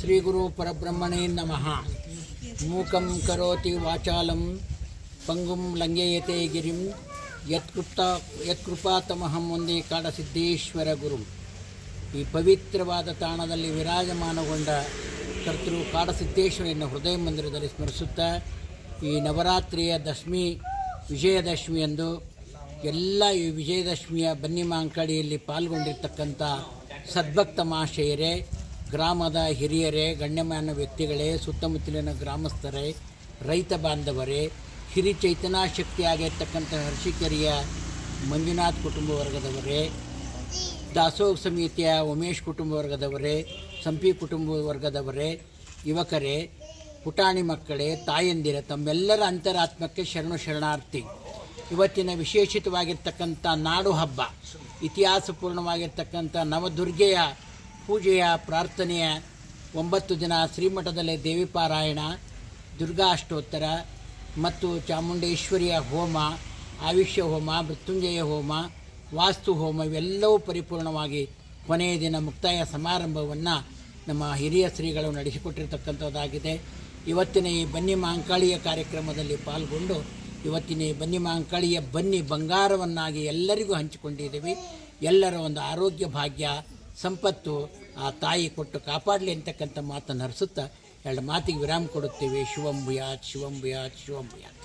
ಶ್ರೀ ಗುರು ಪರಬ್ರಹ್ಮಣೇ ನಮಃ. ಮೂಕಂ ಕರೋತಿ ವಾಚಾಲಂ ಪಂಗುಂ ಲಂಘಯತೆ ಗಿರಿಂ ಯತ್ಕೃಪಾತಮಹಂ ಒಂದೇ ಕಾಡಸಿದ್ದೇಶ್ವರ ಗುರು. ಈ ಪವಿತ್ರವಾದ ತಾಣದಲ್ಲಿ ವಿರಾಜಮಾನಗೊಂಡ ಕರ್ತೃ ಕಾಡಸಿದ್ದೇಶ್ವರನ ಹೃದಯ ಮಂದಿರದಲ್ಲಿ ಸ್ಮರಿಸುತ್ತಾ ಈ ನವರಾತ್ರಿಯ ವಿಜಯದಶಮಿಯಂದು ಎಲ್ಲ ಈ ವಿಜಯದಶಮಿಯ ಬನ್ನಿ ಮಾಂಕಡಿಯಲ್ಲಿ ಪಾಲ್ಗೊಂಡಿರ್ತಕ್ಕಂಥ ಸದ್ಭಕ್ತ ಮಹಾಶಯರೇ, ಗ್ರಾಮದ ಹಿರಿಯರೇ, ಗಣ್ಯಮಾನ್ಯ ವ್ಯಕ್ತಿಗಳೇ, ಸುತ್ತಮುತ್ತಲಿನ ಗ್ರಾಮಸ್ಥರೇ, ರೈತ ಬಾಂಧವರೇ, ಹಿರಿ ಚೈತನ್ಯಶಕ್ತಿಯಾಗಿರ್ತಕ್ಕಂಥ ಹರ್ಷಿಕೆರೆಯ ಮಂಜುನಾಥ್ ಕುಟುಂಬ ವರ್ಗದವರೇ, ದಾಸೋಹ ಸಮಿತಿಯ ಉಮೇಶ್ ಕುಟುಂಬ ವರ್ಗದವರೇ, ಸಂಪಿ ಕುಟುಂಬ ವರ್ಗದವರೇ, ಯುವಕರೇ, ಪುಟಾಣಿ ಮಕ್ಕಳೇ, ತಾಯಂದಿರ, ತಮ್ಮೆಲ್ಲರ ಅಂತರಾತ್ಮಕ್ಕೆ ಶರಣಾರ್ಥಿ. ಇವತ್ತಿನ ವಿಶೇಷಿತವಾಗಿರ್ತಕ್ಕಂಥ ನಾಡು ಹಬ್ಬ, ಇತಿಹಾಸಪೂರ್ಣವಾಗಿರ್ತಕ್ಕಂಥ ನವದುರ್ಗೆಯ ಪೂಜೆಯ ಪ್ರಾರ್ಥನೆಯ 9 ದಿನ ಶ್ರೀಮಠದಲ್ಲಿ ದೇವಿ ಪಾರಾಯಣ, ದುರ್ಗಾ ಅಷ್ಟೋತ್ತರ ಮತ್ತು ಚಾಮುಂಡೇಶ್ವರಿಯ ಹೋಮ, ಆಯುಷ್ಯ ಹೋಮ, ಮೃತ್ಯುಂಜಯ ಹೋಮ, ವಾಸ್ತು ಹೋಮ ಇವೆಲ್ಲವೂ ಪರಿಪೂರ್ಣವಾಗಿ ಕೊನೆಯ ದಿನ ಮುಕ್ತಾಯ ಸಮಾರಂಭವನ್ನು ನಮ್ಮ ಹಿರಿಯ ಶ್ರೀಗಳು ನಡೆಸಿಕೊಟ್ಟಿರ್ತಕ್ಕಂಥದ್ದಾಗಿದೆ. ಇವತ್ತಿನ ಈ ಬನ್ನಿ ಮಾಂಕಾಳಿಯ ಕಾರ್ಯಕ್ರಮದಲ್ಲಿ ಪಾಲ್ಗೊಂಡು ಇವತ್ತಿನ ಈ ಬನ್ನಿ ಮಾಂಕಾಳಿಯ ಬನ್ನಿ ಬಂಗಾರವನ್ನಾಗಿ ಎಲ್ಲರಿಗೂ ಹಂಚಿಕೊಂಡಿದ್ದೀವಿ. ಎಲ್ಲರ ಒಂದು ಆರೋಗ್ಯ ಭಾಗ್ಯ ಸಂಪತ್ತು ಆ ತಾಯಿ ಕೊಟ್ಟು ಕಾಪಾಡಲಿ ಅಂತಕ್ಕಂಥ ಮಾತನ್ನು ಹರಿಸುತ್ತಾ ಎರಡು ಮಾತಿಗೆ ವಿರಾಮ ಕೊಡುತ್ತೇವೆ. ಶಿವಂ ಭೂಯಾತ್, ಶಿವಂ ಭೂಯಾತ್, ಶಿವಂ ಭೂಯಾತ್.